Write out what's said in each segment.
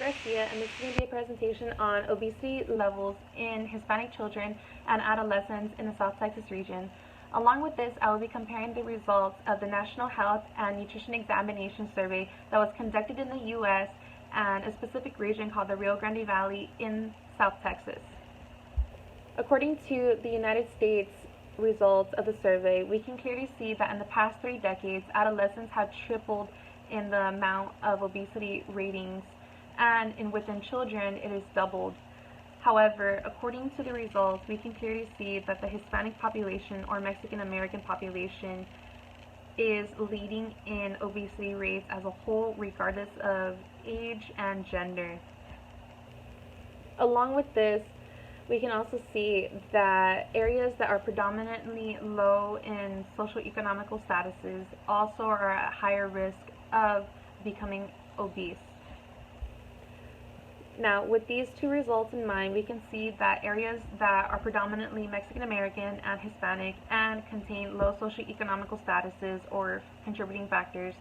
Garcia, and this is going to be a presentation on obesity levels in Hispanic children and adolescents in the South Texas region. Along with this, I will be comparing the results of the National Health and Nutrition Examination Survey that was conducted in the U.S. and a specific region called the Rio Grande Valley in South Texas. According to the United States results of the survey, we can clearly see that in the past 3 decades, adolescents have tripled in the amount of obesity ratings, and within children it is doubled. However, according to the results, we can clearly see that the Hispanic population or Mexican American population is leading in obesity rates as a whole, regardless of age and gender. Along with this, we can also see that areas that are predominantly low in socioeconomical statuses also are at higher risk of becoming obese. Now, with these 2 results in mind, we can see that areas that are predominantly Mexican American and Hispanic and contain low socioeconomical statuses or contributing factors,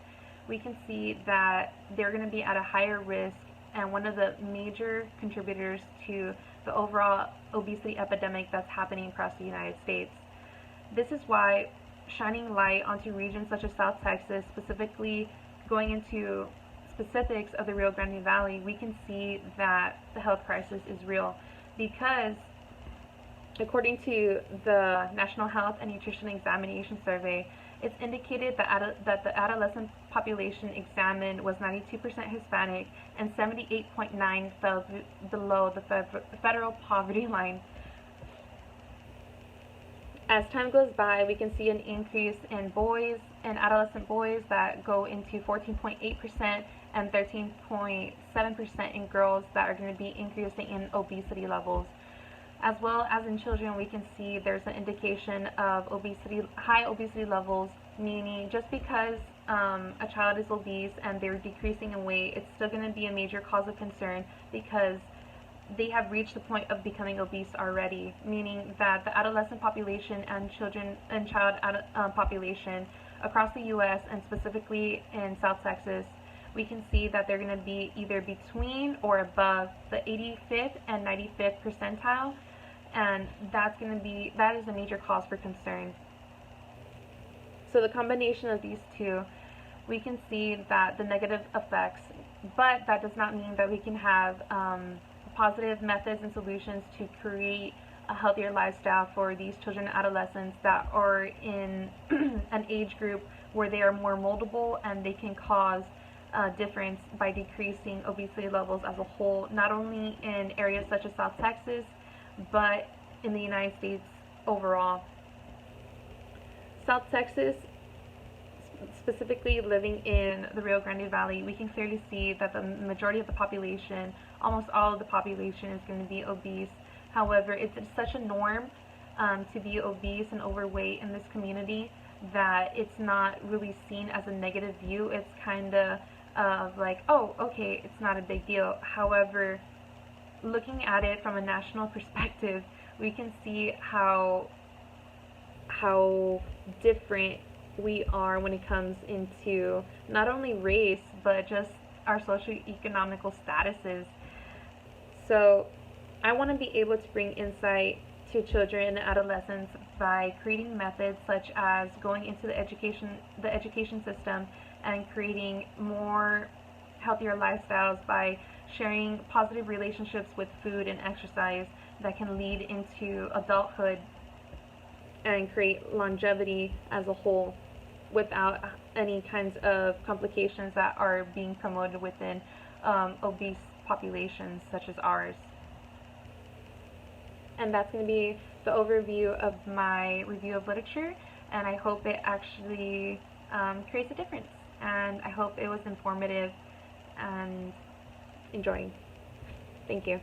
we can see that they're going to be at a higher risk and one of the major contributors to the overall obesity epidemic that's happening across the United States. This is why shining light onto regions such as South Texas, specifically going into specifics of the Rio Grande Valley, we can see that the health crisis is real, because according to the National Health and Nutrition Examination Survey, it's indicated that the adolescent population examined was 92% Hispanic and 78.9% fell below the federal poverty line. As time goes by, we can see an increase in boys and adolescent boys that go into 14.8% and 13.7% in girls that are going to be increasing in obesity levels. As well as in children, we can see there's an indication of high obesity levels, meaning just because a child is obese and they're decreasing in weight, it's still going to be a major cause of concern because they have reached the point of becoming obese already, meaning that the adolescent population and child population across the U.S. and specifically in South Texas, we can see that they're going to be either between or above the 85th and 95th percentile, and that is a major cause for concern. So the combination of these 2, we can see that the negative effects, but that does not mean that we can have positive methods and solutions to create a healthier lifestyle for these children and adolescents that are in an age group where they are more moldable and they can cause a difference by decreasing obesity levels as a whole, not only in areas such as South Texas, but in the United States overall. South Texas, specifically living in the Rio Grande Valley, we can clearly see that the majority of the population, almost all of the population, is going to be obese. However, it's such a norm to be obese and overweight in this community that it's not really seen as a negative view. It's kind of like, oh, okay, it's not a big deal. However, looking at it from a national perspective, we can see how different we are when it comes into not only race but just our socioeconomical statuses. So I want to be able to bring insight to children and adolescents by creating methods such as going into the education system and creating more healthier lifestyles by sharing positive relationships with food and exercise that can lead into adulthood and create longevity as a whole without any kinds of complications that are being promoted within obese populations such as ours. And that's going to be the overview of my review of literature, and I hope it actually creates a difference, and I hope it was informative and enjoying. Thank you.